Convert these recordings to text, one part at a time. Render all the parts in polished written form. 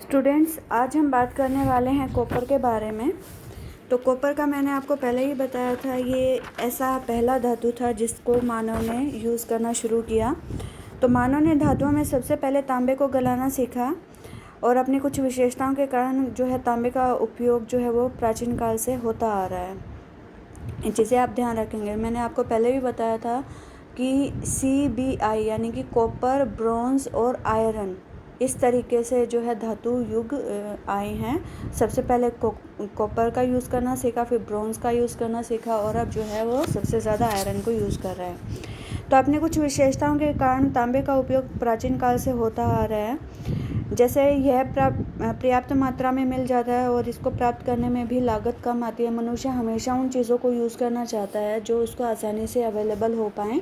Students, आज हम बात करने वाले हैं कॉपर के बारे में। तो कॉपर का मैंने आपको पहले ही बताया था, ये ऐसा पहला धातु था जिसको मानव ने यूज़ करना शुरू किया। तो मानव ने धातुओं में सबसे पहले तांबे को गलाना सीखा और अपनी कुछ विशेषताओं के कारण जो है तांबे का उपयोग जो है वो प्राचीन काल से होता आ रहा है, जिसे आप ध्यान रखेंगे। मैंने आपको पहले भी बताया था कि CBI यानी कि कॉपर, ब्रॉन्ज और आयरन, इस तरीके से जो है धातु युग आए हैं। सबसे पहले कॉपर का यूज़ करना सीखा, फिर ब्रॉन्ज का यूज़ करना सीखा और अब जो है वो सबसे ज़्यादा आयरन को यूज़ कर रहा है। तो अपनी कुछ विशेषताओं के कारण तांबे का उपयोग प्राचीन काल से होता आ रहा है। जैसे यह पर्याप्त मात्रा में मिल जाता है और इसको प्राप्त करने में भी लागत कम आती है। मनुष्य हमेशा उन चीज़ों को यूज़ करना चाहता है जो उसको आसानी से अवेलेबल हो पाएँ।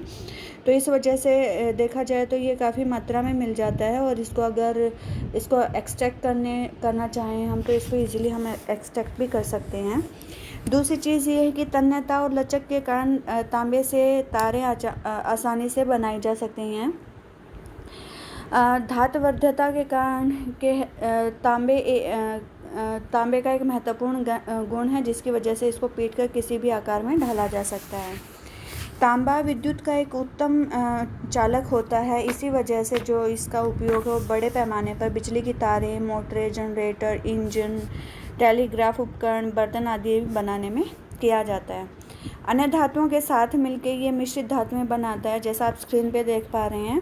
तो इस वजह से देखा जाए तो ये काफ़ी मात्रा में मिल जाता है और इसको एक्सट्रैक्ट करना चाहें हम तो इसको ईज़िली हम एक्सट्रैक्ट भी कर सकते हैं। दूसरी चीज़ ये है कि तन्यता और लचक के कारण तांबे से तारें आसानी से बनाई जा सकती हैं। धातुवर्धता के कारण तांबे का एक महत्वपूर्ण गुण है जिसकी वजह से इसको पीटकर किसी भी आकार में ढाला जा सकता है। तांबा विद्युत का एक उत्तम चालक होता है। इसी वजह से जो इसका उपयोग है वो बड़े पैमाने पर बिजली की तारें, मोटरें, जनरेटर, इंजन, टेलीग्राफ उपकरण, बर्तन आदि बनाने में किया जाता है। अन्य धातुओं के साथ मिलकर ये मिश्रित धातुएं बनाता है, जैसा आप स्क्रीन पे देख पा रहे हैं।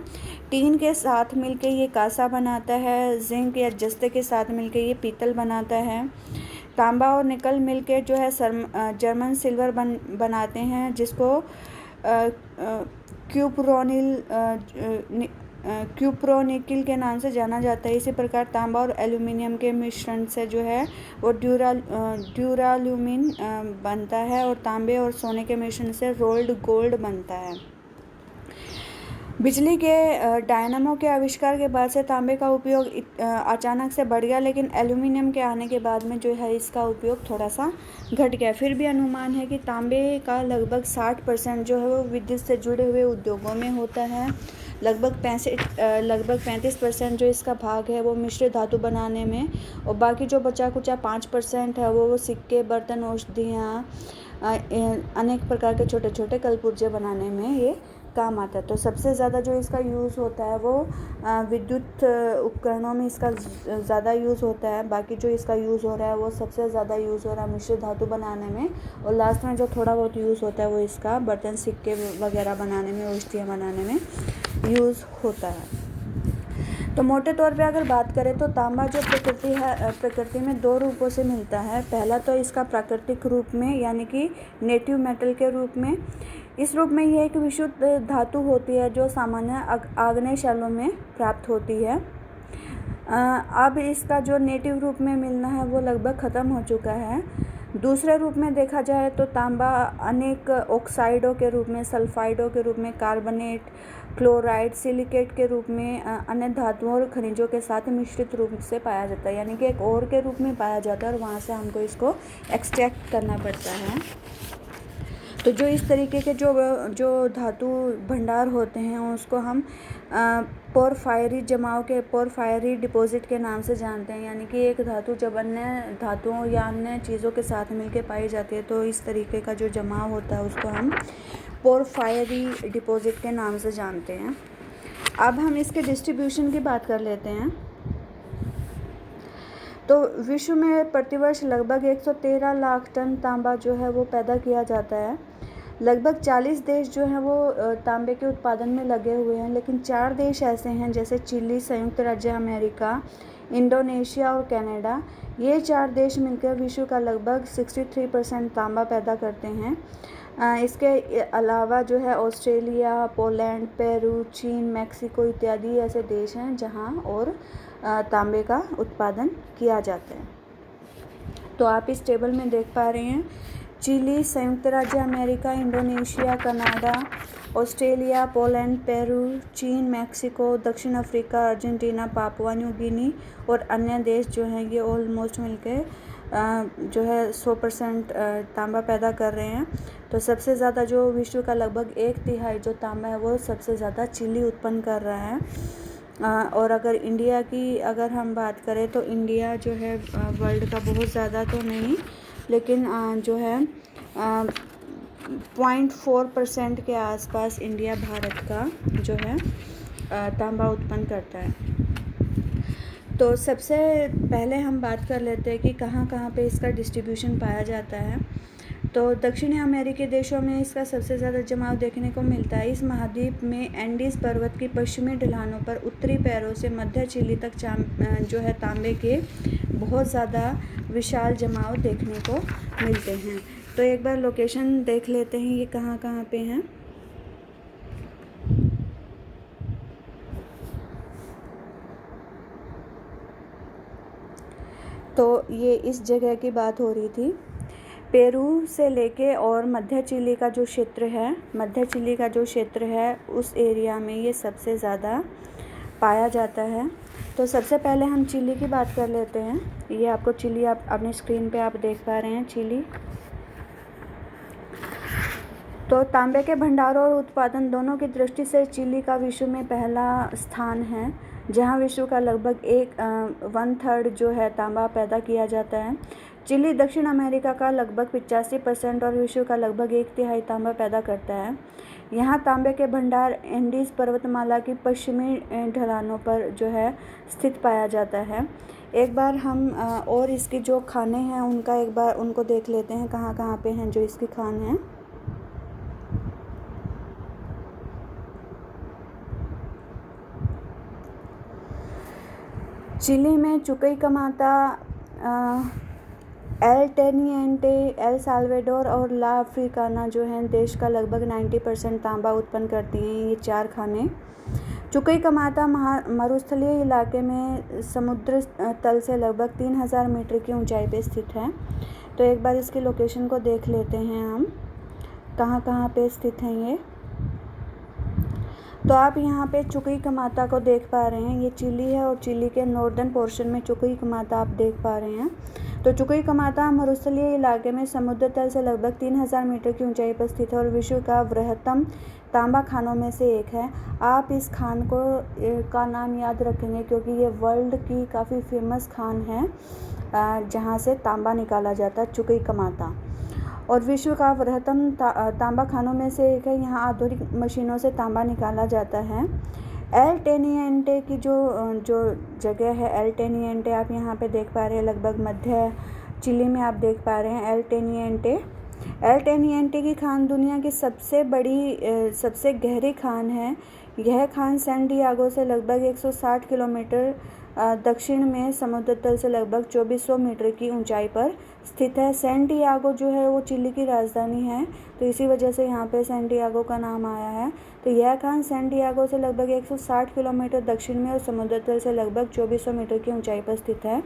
टीन के साथ मिलकर ये कांसा बनाता है। जिंक या जस्ते के साथ मिलकर ये पीतल बनाता है। तांबा और निकल मिलकर जो है जर्मन सिल्वर बनाते हैं, जिसको क्यूप्रोनिकल के नाम से जाना जाता है। इसी प्रकार तांबा और एल्यूमिनियम के मिश्रण से जो है वो ड्यूराल्यूमिन बनता है और तांबे और सोने के मिश्रण से रोल्ड गोल्ड बनता है। बिजली के डायनामो के आविष्कार के बाद से तांबे का उपयोग अचानक से बढ़ गया, लेकिन एल्यूमिनियम के आने के बाद में जो है इसका उपयोग थोड़ा सा घट गया। फिर भी अनुमान है कि तांबे का लगभग 60% जो है वो विद्युत से जुड़े हुए उद्योगों में होता है। लगभग 35% जो इसका भाग है वो मिश्र धातु बनाने में, और बाकी जो बचा कुचा 5% है वो सिक्के, बर्तन, औषधियाँ, अनेक प्रकार के छोटे छोटे कलपुर्जे बनाने में ये काम आता है। तो सबसे ज़्यादा जो इसका यूज़ होता है वो विद्युत उपकरणों में इसका ज़्यादा यूज़ होता है। बाकी जो इसका यूज़ हो रहा है वो सबसे ज़्यादा यूज़ हो रहा है मिश्र धातु बनाने में, और लास्ट में जो थोड़ा बहुत यूज़ होता है वो इसका बर्तन, सिक्के वगैरह बनाने में, औषधियाँ बनाने में यूज़ होता है। तो मोटे तौर पे अगर बात करें तो तांबा जो प्रकृति में दो रूपों से मिलता है। पहला तो इसका प्राकृतिक रूप में यानी कि नेटिव मेटल के रूप में। इस रूप में यह एक विशुद्ध धातु होती है जो सामान्य आग्नेय शैलों में प्राप्त होती है। अब इसका जो नेटिव रूप में मिलना है वो लगभग ख़त्म हो चुका है। दूसरे रूप में देखा जाए तो तांबा अनेक ऑक्साइडों के रूप में, सल्फाइडों के रूप में, कार्बोनेट, क्लोराइड, सिलिकेट के रूप में, अन्य धातुओं और खनिजों के साथ मिश्रित रूप से पाया जाता है, यानी कि एक और के रूप में पाया जाता है और वहाँ से हमको इसको एक्सट्रैक्ट करना पड़ता है। तो जो इस तरीके के जो धातु भंडार होते हैं उसको हम पोरफायरी जमाव के, पोरफायरी डिपॉजिट के नाम से जानते हैं। यानी कि एक धातु जब अन्य धातुओं या अन्य चीज़ों के साथ मिलकर पाई जाती है तो इस तरीके का जो जमाव होता है उसको हम पोरफायरी डिपॉजिट के नाम से जानते हैं। अब हम इसके डिस्ट्रीब्यूशन की बात कर लेते हैं। तो विश्व में प्रतिवर्ष लगभग 113 लाख टन तांबा जो है वो पैदा किया जाता है। लगभग 40 देश जो हैं वो तांबे के उत्पादन में लगे हुए हैं, लेकिन 4 देश ऐसे हैं जैसे चिली, संयुक्त राज्य अमेरिका, इंडोनेशिया और कनाडा। ये 4 देश मिलकर विश्व का लगभग 63% तांबा पैदा करते हैं। इसके अलावा जो है ऑस्ट्रेलिया, पोलैंड, पेरू, चीन, मैक्सिको इत्यादि ऐसे देश हैं जहां और तांबे का उत्पादन किया जाता है। तो आप इस टेबल में देख पा रहे हैं चिली, संयुक्त राज्य America, Indonesia, Canada, Australia, Poland, Peru, चीन, मैक्सिको, दक्षिण Africa, Argentina, Papua New Guinea और अन्य देश जो हैं ये ऑलमोस्ट मिलकर जो है 100% तांबा पैदा कर रहे हैं। तो सबसे ज़्यादा जो विश्व का लगभग 1/3 जो तांबा है वो सबसे ज़्यादा चिली उत्पन्न कर रहा है। और अगर इंडिया की अगर हम बात करें तो इंडिया जो है वर्ल्ड का बहुत ज़्यादा तो नहीं, लेकिन जो है 0.4% के आसपास इंडिया भारत का जो है तांबा उत्पन्न करता है। तो सबसे पहले हम बात कर लेते हैं कि कहाँ कहाँ पे इसका डिस्ट्रीब्यूशन पाया जाता है। तो दक्षिणी अमेरिकी देशों में इसका सबसे ज़्यादा जमाव देखने को मिलता है। इस महाद्वीप में एंडीज़ पर्वत की पश्चिमी ढलानों पर उत्तरी पैरों से मध्य चिली तक जो है तांबे के बहुत ज़्यादा विशाल जमाव देखने को मिलते हैं। तो एक बार लोकेशन देख लेते हैं ये कहाँ कहाँ पे हैं। तो ये इस जगह की बात हो रही थी, पेरू से लेके और मध्य चिली का जो क्षेत्र है उस एरिया में ये सबसे ज़्यादा पाया जाता है। तो सबसे पहले हम चिली की बात कर लेते हैं। ये आपको चिली आप अपनी स्क्रीन पे आप देख पा रहे हैं चिली। तो तांबे के भंडारों और उत्पादन दोनों की दृष्टि से चिली का विश्व में पहला स्थान है, जहां विश्व का लगभग 1/3 जो है तांबा पैदा किया जाता है। चिली दक्षिण अमेरिका का लगभग 85% और विश्व का लगभग 1/3 तांबा पैदा करता है। यहाँ तांबे के भंडार एंडीज़ पर्वतमाला की पश्चिमी ढलानों पर जो है स्थित पाया जाता है। एक बार हम और इसकी जो खाने हैं उनका एक बार उनको देख लेते हैं, कहाँ कहाँ पे हैं जो इसकी खान हैं। चिली में चुकैकामाता, एल टेनिएंटे, एल साल्वाडोर और ला अफ्रीकाना जो हैं देश का लगभग 90% तांबा उत्पन्न करती हैं ये 4 खाने। चुकैकामाता मरुस्थलीय इलाके में समुद्र तल से लगभग 3000 मीटर की ऊंचाई पे स्थित है। तो एक बार इसकी लोकेशन को देख लेते हैं हम, कहाँ कहाँ पे स्थित हैं ये। तो आप यहाँ पे चुकैकामाता को देख पा रहे हैं, ये चिली है और चिली के नॉर्दर्न पोर्शन में चुकैकामाता आप देख पा रहे हैं। तो चुकैकामाता मरुस्थलीय इलाके में समुद्र तल से लगभग 3000 मीटर की ऊंचाई पर स्थित है और विश्व का बृहत्तम तांबा खानों में से एक है। आप इस खान का नाम याद रखेंगे क्योंकि ये वर्ल्ड की काफ़ी फेमस खान है जहाँ से तांबा निकाला जाता है, चुकैकामाता, और विश्व का बृहत्तम तांबा खानों में से एक है। यहाँ आधुनिक मशीनों से तांबा निकाला जाता है। एल टेनिएंटे की जो जगह है, एल टेनिएंटे आप यहाँ पे देख पा रहे हैं, लगभग मध्य चिली में आप देख पा रहे हैं एल टेनिएंटे की खान दुनिया की सबसे बड़ी सबसे गहरी खान है। यह खान सैन डिएगो से लगभग 160 किलोमीटर दक्षिण में समुद्र तल से लगभग 2400 मीटर की ऊंचाई पर स्थित है। सैन डिएगो जो है वो चिली की राजधानी है, तो इसी वजह से यहाँ पे सैन डिएगो का नाम आया है। तो यह खान सैन डिएगो से लगभग 160 किलोमीटर दक्षिण में और समुद्र तल से लगभग 2400 मीटर की ऊंचाई पर स्थित है।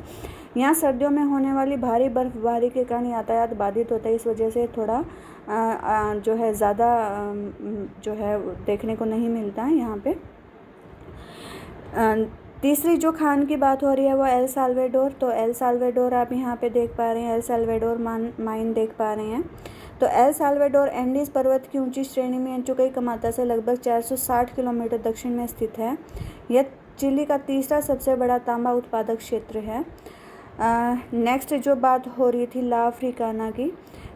यहाँ सर्दियों में होने वाली भारी बर्फबारी के कारण यातायात बाधित होता है, इस वजह से थोड़ा जो है ज़्यादा जो है देखने को नहीं मिलता है यहाँ पे। तीसरी जो खान की बात हो रही है वो एल साल्वाडोर। तो एल साल्वाडोर आप यहाँ पे देख पा रहे हैं, एल साल्वाडोर माइन देख पा रहे हैं। तो एल साल्वाडोर एंडीज़ पर्वत की ऊंची श्रेणी में चुकैकामाता से लगभग 460 किलोमीटर दक्षिण में स्थित है। यह चिली का तीसरा सबसे बड़ा तांबा उत्पादक क्षेत्र है। नेक्स्ट जो बात हो रही थी ला अफ्रीकाना की,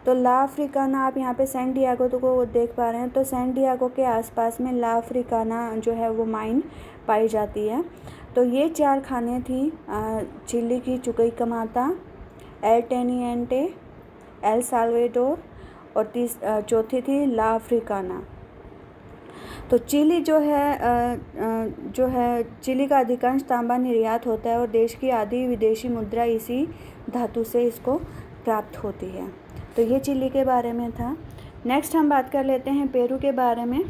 तो ला अफ्रीकाना आप यहाँ पे सैन डिएगो को देख पा रहे हैं। तो सैन डिएगो के आसपास में ला अफ्रीकाना जो है वो माइन पाई जाती है। तो ये 4 खाने थी चिली की, चुकैकामाता, एल टेनिएंटे, एल साल्वाडोर और चौथी थी ला अफ्रीकाना। तो चिली जो है चिली का अधिकांश तांबा निर्यात होता है और देश की आधी विदेशी मुद्रा इसी धातु से इसको प्राप्त होती है। तो ये चिली के बारे में था। नेक्स्ट हम बात कर लेते हैं पेरू के बारे में।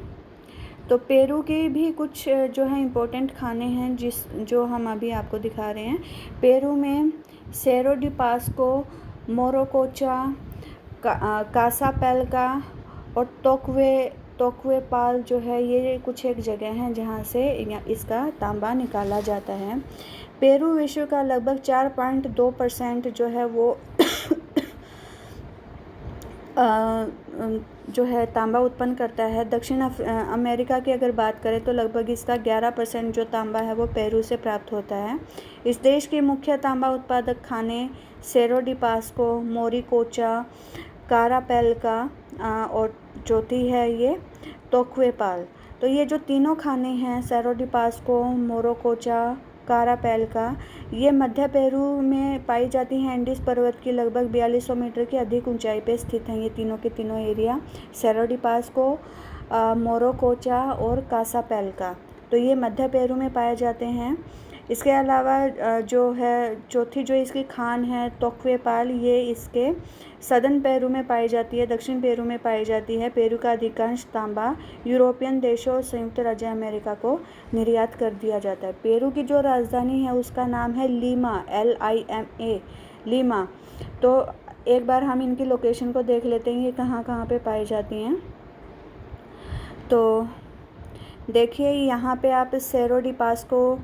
तो पेरू के भी कुछ जो है इम्पोर्टेंट खाने हैं जो हम अभी आपको दिखा रहे हैं। पेरू में सेरो डी पास्को, मोरोकोचा, कासापेल्का और तोक्वेपाल जो है ये कुछ एक जगह हैं जहाँ से इसका तांबा निकाला जाता है। पेरू विश्व का लगभग 4.2% जो है वो जो है तांबा उत्पन्न करता है। दक्षिण अमेरिका की अगर बात करें तो लगभग इसका 11% जो तांबा है वो पेरू से प्राप्त होता है। इस देश के मुख्य तांबा उत्पादक खाने सेरो डी पास्को, मोरिकोचा, कारापेल्का और चौथी है ये तोक्वेपाल। तो ये जो तीनों खाने हैं सेरो डी पास्को, मोरोकोचा, कारापेल्का, ये मध्य पेरू में पाई जाती हैं। एंडीज पर्वत की लगभग 4200 मीटर की अधिक ऊंचाई पे स्थित हैं ये तीनों के तीनों एरिया, सेरो डी पास्को, मोरोकोचा और कासापेल्का। तो ये मध्य पेरू में पाए जाते हैं। इसके अलावा जो है चौथी जो इसकी खान है तोक्वेपाल, ये इसके सदर्न पेरू में पाई जाती है, दक्षिण पेरू में पाई जाती है। पेरू का अधिकांश तांबा यूरोपियन देशों और संयुक्त राज्य अमेरिका को निर्यात कर दिया जाता है। पेरू की जो राजधानी है उसका नाम है लीमा, LIMA, लीमा। तो एक बार हम इनकी लोकेशन को देख लेते हैं, ये कहाँ कहाँ पे पाई जाती हैं। तो देखिए यहाँ पे आप सेरो डी पास्को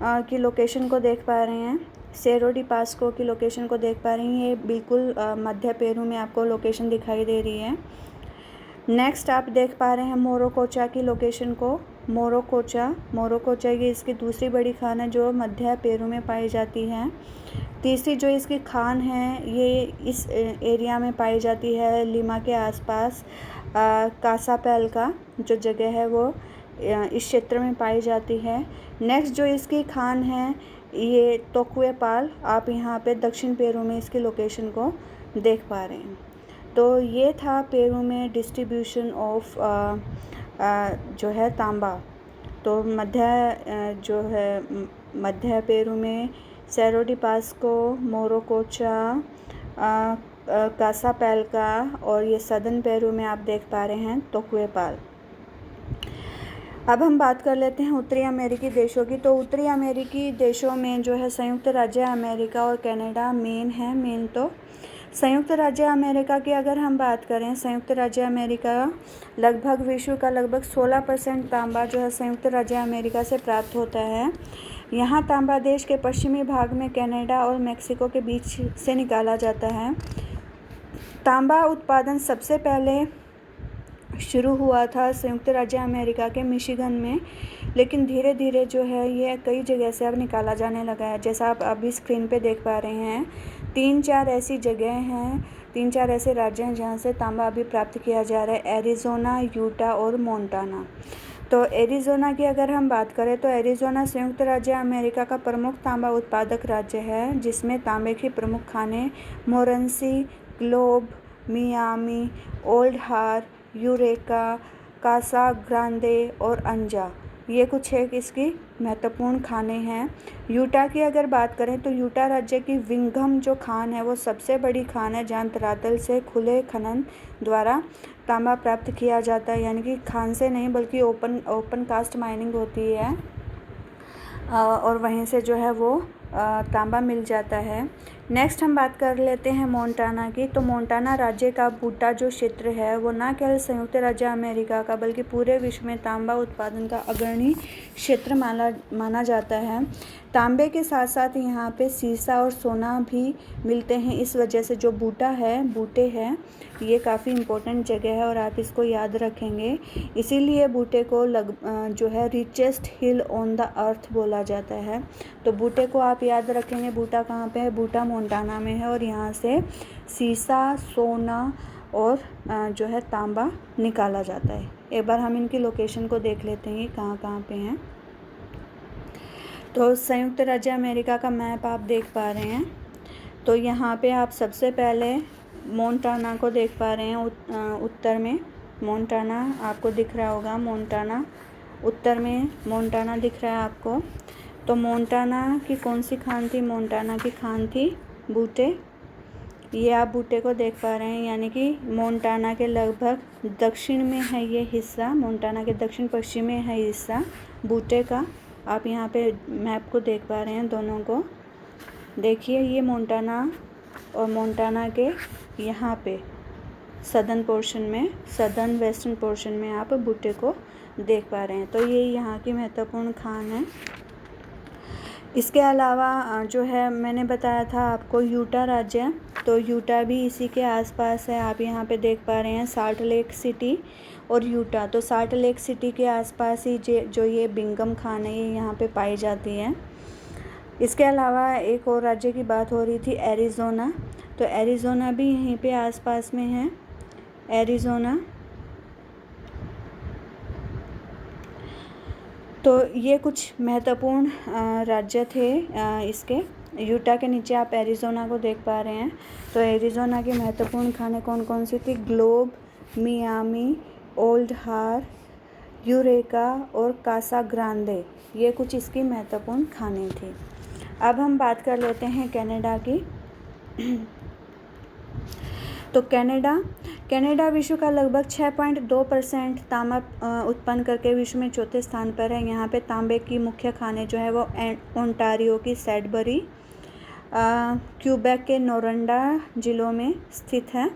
की लोकेशन को देख पा रहे हैं, सेरो डी पास्को की लोकेशन को देख पा रही हैं। ये बिल्कुल मध्य पेरू में आपको लोकेशन दिखाई दे रही है। नेक्स्ट आप देख पा रहे हैं मोरोकोचा की लोकेशन को, मोरोकोचा ये इसकी दूसरी बड़ी खान है जो मध्य पेरू में पाई जाती है। तीसरी जो इसकी खान है ये इस एरिया में पाई जाती है लीमा के आसपास, कासापेल्का जो जगह है वो इस क्षेत्र में पाई जाती है। नेक्स्ट जो इसकी खान है ये तोक्वेपाल, आप यहाँ पे दक्षिण पेरू में इसकी लोकेशन को देख पा रहे हैं। तो ये था पेरू में डिस्ट्रीब्यूशन ऑफ जो है तांबा। तो जो है मध्य पेरू में सेरो डी पास्को, मोरोकोचा, कासापेल्का और ये सदर्न पेरू में आप देख पा रहे हैं तोक्वेपाल। अब हम बात कर लेते हैं उत्तरी अमेरिकी देशों की। तो उत्तरी अमेरिकी देशों में जो है संयुक्त राज्य अमेरिका और कनाडा मेन। तो संयुक्त राज्य अमेरिका की अगर हम बात करें, संयुक्त राज्य अमेरिका लगभग विश्व का लगभग 16% तांबा जो है संयुक्त राज्य अमेरिका से प्राप्त होता है। यहाँ तांबा देश के पश्चिमी भाग में कनाडा और मेक्सिको के बीच से निकाला जाता है। तांबा उत्पादन सबसे पहले शुरू हुआ था संयुक्त राज्य अमेरिका के मिशिगन में, लेकिन धीरे धीरे जो है ये कई जगह से अब निकाला जाने लगा है। जैसा आप अभी स्क्रीन पे देख पा रहे हैं 3-4 ऐसी जगह हैं, 3-4 ऐसे राज्य हैं जहाँ से तांबा अभी प्राप्त किया जा रहा है, एरिज़ोना, यूटा और मोंटाना। तो एरिज़ोना की अगर हम बात करें तो एरिज़ोना संयुक्त राज्य अमेरिका का प्रमुख तांबा उत्पादक राज्य है, जिसमें तांबे की प्रमुख खानें मोरेसी, ग्लोब, मियामी, ओल्ड हार, यूरेका, कासा ग्रांडे और अंजा, ये कुछ एक इसकी महत्वपूर्ण खानें हैं। यूटा की अगर बात करें तो यूटा राज्य की विंघम जो खान है वो सबसे बड़ी खान है जहाँ धरातल से खुले खनन द्वारा तांबा प्राप्त किया जाता है, यानी कि खान से नहीं बल्कि ओपन कास्ट माइनिंग होती है और वहीं से जो है वो तांबा मिल जाता है। नेक्स्ट हम बात कर लेते हैं मोंटाना की। तो मोंटाना राज्य का बूटा जो क्षेत्र है वो न केवल संयुक्त राज्य अमेरिका का बल्कि पूरे विश्व में तांबा उत्पादन का अग्रणी क्षेत्र माना जाता है। तांबे के साथ साथ यहाँ पे सीसा और सोना भी मिलते हैं। इस वजह से जो बूटे हैं ये काफ़ी इम्पोर्टेंट जगह है और आप इसको याद रखेंगे। इसीलिए बूटे को जो है richest hill on the earth बोला जाता है। तो बूटे को आप याद रखेंगे। बूटा कहाँ पे है? बूटा मोंटाना में है और यहाँ से सीसा, सोना और जो है तांबा निकाला जाता है। एक बार हम इनकी लोकेशन को देख लेते हैं कहाँ कहाँ पे हैं। तो संयुक्त राज्य अमेरिका का मैप आप देख पा रहे हैं। तो यहाँ पे आप सबसे पहले मोंटाना को देख पा रहे हैं। उत्तर में मोंटाना आपको दिख रहा होगा। मोंटाना उत्तर में मोंटाना दिख रहा है आपको। तो मोंटाना की कौन सी खान थी? मोंटाना की खान थी बूटे। ये आप बूटे को देख पा रहे हैं, यानी कि मोंटाना के लगभग दक्षिण में है ये हिस्सा। मोंटाना के दक्षिण पश्चिम में है हिस्सा बूटे का। आप यहाँ पे मैप को देख पा रहे हैं दोनों को। देखिए ये मोंटाना और मोंटाना के यहाँ पे सदर्न पोर्शन में, सदर्न वेस्टर्न पोर्शन में आप बूटे को देख पा रहे हैं। तो ये यहाँ की महत्वपूर्ण खान है। इसके अलावा जो है मैंने बताया था आपको यूटा राज्य, तो यूटा भी इसी के आसपास है। आप यहाँ पे देख पा रहे हैं साल्ट लेक सिटी और यूटा। तो साल्ट लेक सिटी के आसपास ही जो ये बिंगम खान है ये यहाँ पे पाई जाती है। इसके अलावा एक और राज्य की बात हो रही थी, एरिज़ोना। तो एरिज़ोना भी यहीं पे आसपास में है, एरिज़ोना। तो ये कुछ महत्वपूर्ण राज्य थे इसके। यूटा के नीचे आप एरिज़ोना को देख पा रहे हैं। तो एरिज़ोना के महत्वपूर्ण खाने कौन कौन सी थी? ग्लोब, मियामी, ओल्ड हार, यूरेका और कासा ग्रांडे, ये कुछ इसकी महत्वपूर्ण खाने थी। अब हम बात कर लेते हैं कनाडा की। तो कनाडा विश्व का लगभग 6.2% तांबा उत्पन्न करके विश्व में चौथे स्थान पर है। यहाँ पे तांबे की मुख्य खाने जो है वो ओंटारियो की सैडबरी, क्यूबेक के नोरंडा जिलों में स्थित है।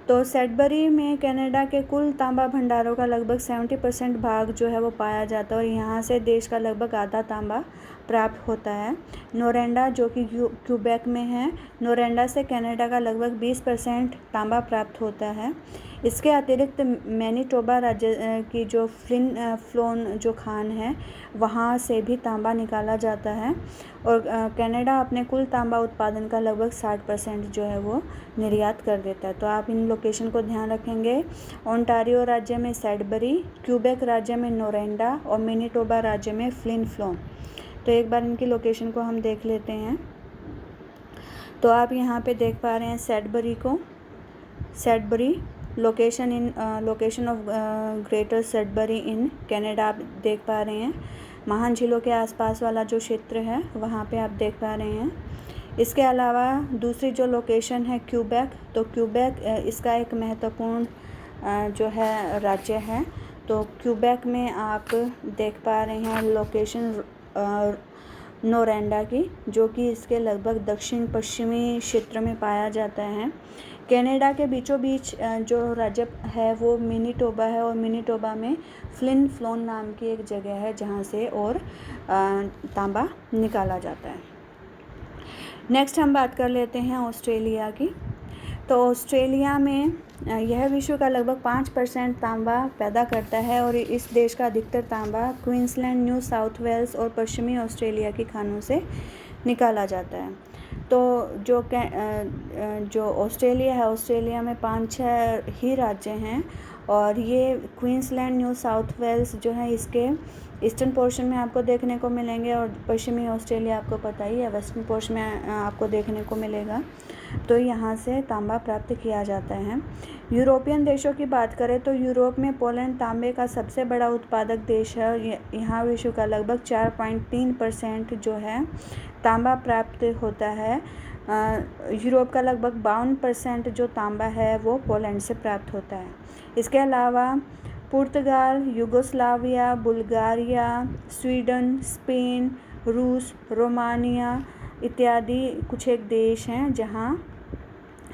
तो सैडबरी में कनाडा के कुल तांबा भंडारों का लगभग 70% भाग जो है वो पाया जाता है और यहाँ से देश का लगभग आधा तांबा प्राप्त होता है। नोरंडा जो कि क्यूबेक में है, नोरंडा से कनाडा का लगभग 20% तांबा प्राप्त होता है। इसके अतिरिक्त मैनीटोबा राज्य की जो फ्लोन जो खान है वहाँ से भी तांबा निकाला जाता है और कनाडा अपने कुल तांबा उत्पादन का लगभग 60% जो है वो निर्यात कर देता है। तो आप इन लोकेशन को ध्यान रखेंगे। ओंटारियो राज्य में सैडबरी, क्यूबेक राज्य में नोरंडा और मैनीटोबा राज्य में फ्लोन। तो एक बार इनकी लोकेशन को हम देख लेते हैं। तो आप यहाँ पे देख पा रहे हैं सैडबरी को, Sudbury location of greater Sudbury in Canada आप देख पा रहे हैं। महान झीलों के आसपास वाला जो क्षेत्र है वहाँ पे आप देख पा रहे हैं। इसके अलावा दूसरी जो लोकेशन है क्यूबेक, तो क्यूबेक इसका एक महत्वपूर्ण जो है राज्य है। तो क्यूबेक में आप देख पा रहे हैं लोकेशन नोरंडा की, जो कि इसके लगभग दक्षिण पश्चिमी क्षेत्र में पाया जाता है। कनाडा के बीचों बीच जो राज्य है वो मैनीटोबा है और मैनीटोबा में फ्लोन नाम की एक जगह है जहाँ से और तांबा निकाला जाता है। नेक्स्ट हम बात कर लेते हैं ऑस्ट्रेलिया की। तो ऑस्ट्रेलिया में यह विश्व का लगभग 5% तांबा पैदा करता है और इस देश का अधिकतर तांबा क्वींसलैंड, न्यू साउथ वेल्स और पश्चिमी ऑस्ट्रेलिया की खानों से निकाला जाता है। तो जो ऑस्ट्रेलिया है, ऑस्ट्रेलिया में 5-6 ही राज्य हैं और ये क्वींसलैंड, न्यू साउथ वेल्स जो है इसके ईस्टर्न पोर्शन में आपको देखने को मिलेंगे और पश्चिमी ऑस्ट्रेलिया आपको पता ही है वेस्टर्न पोर्शन में आपको देखने को मिलेगा। तो यहाँ से तांबा प्राप्त किया जाता है। यूरोपियन देशों की बात करें तो यूरोप में पोलैंड तांबे का सबसे बड़ा उत्पादक देश है और यहाँ विश्व का लगभग 4.3% जो है तांबा प्राप्त होता है। यूरोप का लगभग 52% जो तांबा है वो पोलैंड से प्राप्त होता है। इसके अलावा पुर्तगाल, यूगोस्लाविया, बुल्गारिया, स्वीडन, स्पेन, रूस, रोमानिया इत्यादि कुछ एक देश हैं जहाँ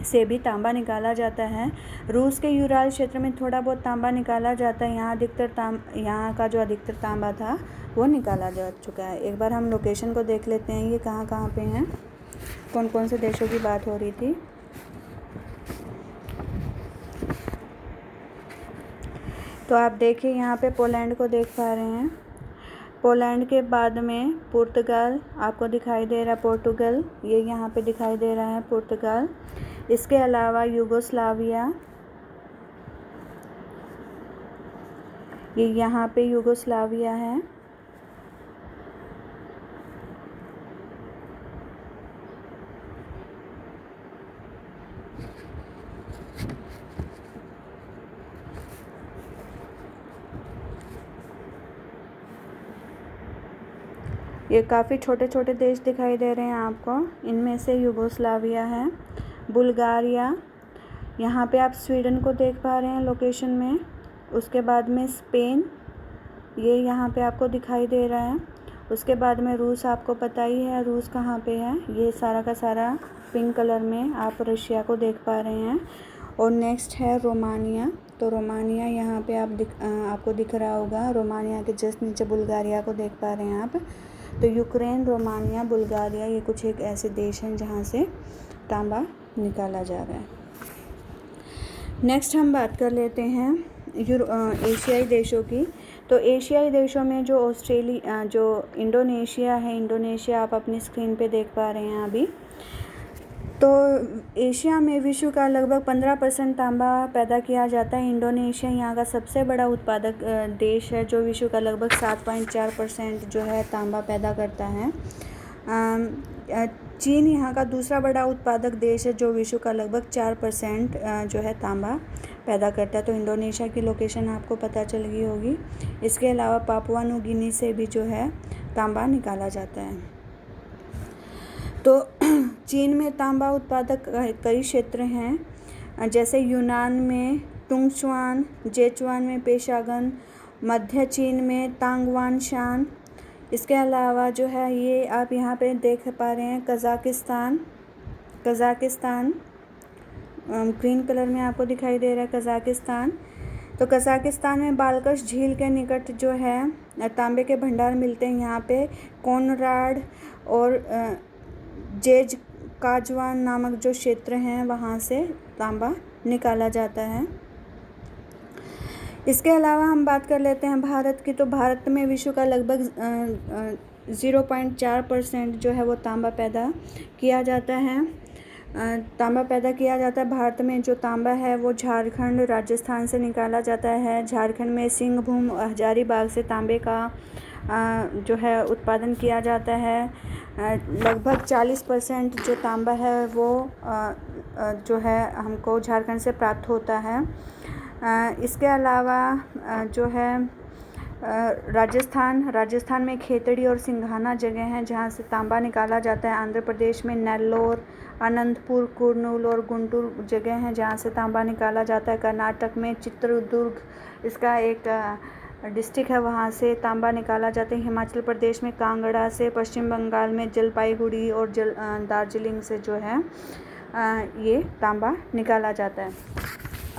से भी तांबा निकाला जाता है। रूस के यूराल क्षेत्र में थोड़ा बहुत तांबा निकाला जाता है। यहाँ का जो अधिकतर तांबा था वो निकाला जा चुका है। एक बार हम लोकेशन को देख लेते हैं, ये कहाँ कहाँ पे हैं, कौन कौन से देशों की बात हो रही थी। तो आप देखिए यहाँ पे पोलैंड को देख पा रहे हैं। पोलैंड के बाद में पुर्तगाल आपको दिखाई दे रहा है, पोर्टुगल ये यहाँ पे दिखाई दे रहा है पुर्तगाल। इसके अलावा यूगोस्लाविया, ये यहाँ पे यूगोस्लाविया है। ये काफ़ी छोटे छोटे देश दिखाई दे रहे हैं आपको, इनमें से यूगोस्लाविया है। बुल्गारिया, यहाँ पे आप स्वीडन को देख पा रहे हैं लोकेशन में। उसके बाद में स्पेन, ये यहाँ पे आपको दिखाई दे रहा है। उसके बाद में रूस, आपको पता ही है रूस कहाँ पे है, ये सारा का सारा पिंक कलर में आप रशिया को देख पा रहे हैं। और नेक्स्ट है रोमानिया। तो रोमानिया यहाँ पे आपको दिख रहा होगा, रोमानिया के जस्ट नीचे बुल्गारिया को देख पा रहे हैं आप। तो यूक्रेन, रोमानिया, बुल्गारिया ये कुछ एक ऐसे देश हैं जहाँ से तांबा निकाला जा रहा है। नेक्स्ट हम बात कर लेते हैं एशियाई देशों की। तो एशियाई देशों में जो इंडोनेशिया है, इंडोनेशिया आप अपनी स्क्रीन पे देख पा रहे हैं अभी। तो एशिया में विश्व का लगभग 15% तांबा पैदा किया जाता है। इंडोनेशिया यहाँ का सबसे बड़ा उत्पादक देश है, जो विश्व का लगभग 7.4% जो है तांबा पैदा करता है। चीन यहाँ का दूसरा बड़ा उत्पादक देश है, जो विश्व का लगभग 4% जो है तांबा पैदा करता है। तो इंडोनेशिया की लोकेशन आपको पता चल गई होगी। इसके अलावा पापुआ न्यू गिनी से भी जो है तांबा निकाला जाता है। तो चीन में तांबा उत्पादक कई क्षेत्र हैं, जैसे यूनान में टुंगचुआन, जेचुआन में पेशागन, मध्य चीन में तांगवानशान। इसके अलावा जो है ये आप यहाँ पे देख पा रहे हैं कज़ाकिस्तान ग्रीन कलर में आपको दिखाई दे रहा है कज़ाकिस्तान। तो कज़ाकिस्तान में बालकश झील के निकट जो है तांबे के भंडार मिलते हैं। यहाँ पे कोनराड और जेज काजवान नामक जो क्षेत्र हैं वहाँ से तांबा निकाला जाता है। इसके अलावा हम बात कर लेते हैं भारत की। तो भारत में विश्व का लगभग 0.4% जो है वो तांबा पैदा किया जाता है। भारत में जो तांबा है वो झारखंड, राजस्थान से निकाला जाता है। झारखंड में सिंहभूम, हजारीबाग से तांबे का जो है उत्पादन किया जाता है। लगभग 40% जो तांबा है वो जो है हमको झारखंड से प्राप्त होता है। इसके अलावा जो है राजस्थान में खेतड़ी और सिंघाना जगह हैं जहाँ से तांबा निकाला जाता है। आंध्र प्रदेश में नेल्लोर, अनंतपुर, कुर्नूल और गुंटूर जगह हैं जहाँ से तांबा निकाला जाता है। कर्नाटक में चित्रदुर्ग इसका एक डिस्ट्रिक्ट है, वहाँ से तांबा निकाला जाता है। हिमाचल प्रदेश में कांगड़ा से, पश्चिम बंगाल में जलपाईगुड़ी और दार्जिलिंग से जो है ये तांबा निकाला जाता है।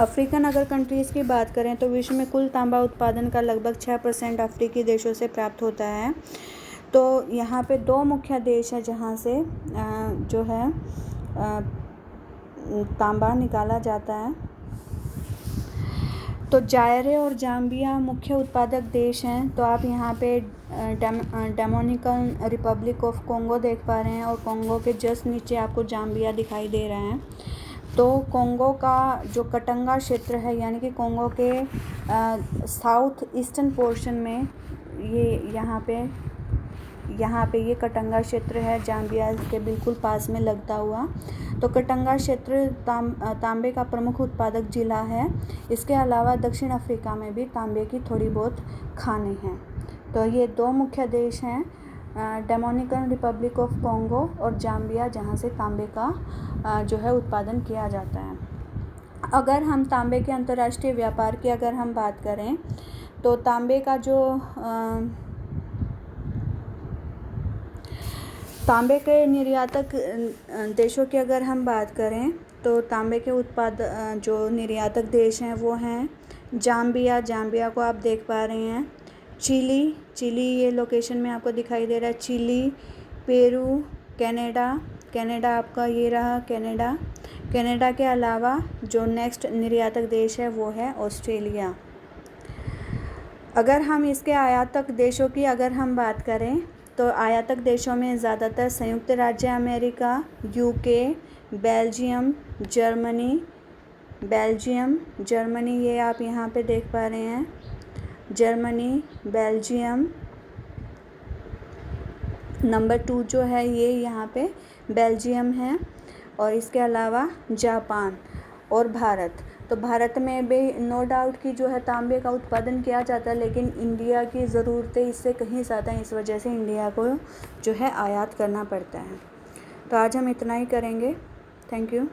अफ्रीकन अगर कंट्रीज़ की बात करें तो विश्व में कुल तांबा उत्पादन का लगभग 6% अफ्रीकी देशों से प्राप्त होता है। तो यहाँ पे 2 मुख्य देश हैं जहाँ से जो है तांबा निकाला जाता है। तो जायरे और जाम्बिया मुख्य उत्पादक देश हैं। तो आप यहाँ पे डेमोनिकन रिपब्लिक ऑफ कॉन्गो देख पा रहे हैं और कॉन्गो के जस्ट नीचे आपको जाम्बिया दिखाई दे रहा है। तो कॉन्गो का जो कटंगा क्षेत्र है, यानी कि कॉन्गो के साउथ ईस्टर्न पोर्शन में ये यहाँ पे ये कटंगा क्षेत्र है, जाम्बिया के बिल्कुल पास में लगता हुआ। तो कटंगा क्षेत्र तांबे का प्रमुख उत्पादक जिला है। इसके अलावा दक्षिण अफ्रीका में भी तांबे की थोड़ी बहुत खानें हैं। तो ये 2 मुख्य देश हैं, डेमोनिकन रिपब्लिक ऑफ कॉन्गो और जाम्बिया, जहाँ से तांबे का जो है उत्पादन किया जाता है। अगर हम तांबे के अंतर्राष्ट्रीय व्यापार की अगर हम बात करें तो तांबे के निर्यातक देशों की अगर हम बात करें तो तांबे के जो निर्यातक देश हैं वो हैं जाम्बिया को आप देख पा रहे हैं, चिली ये लोकेशन में आपको दिखाई दे रहा है, चिली, पेरू, कनाडा आपका ये रहा कनाडा के अलावा जो नेक्स्ट निर्यातक देश है वो है ऑस्ट्रेलिया। अगर हम इसके आयातक देशों की अगर हम बात करें तो आयातक देशों में ज़्यादातर संयुक्त राज्य अमेरिका, यूके, जर्मनी ये आप यहाँ पे देख पा रहे हैं, जर्मनी, बेल्जियम। नंबर 2 जो है ये यहाँ पे बेल्जियम है और इसके अलावा जापान और भारत। तो भारत में भी नो डाउट कि जो है तांबे का उत्पादन किया जाता है, लेकिन इंडिया की ज़रूरतें इससे कहीं ज़्यादा हैं, इस वजह से इंडिया को जो है आयात करना पड़ता है। तो आज हम इतना ही करेंगे। Thank you.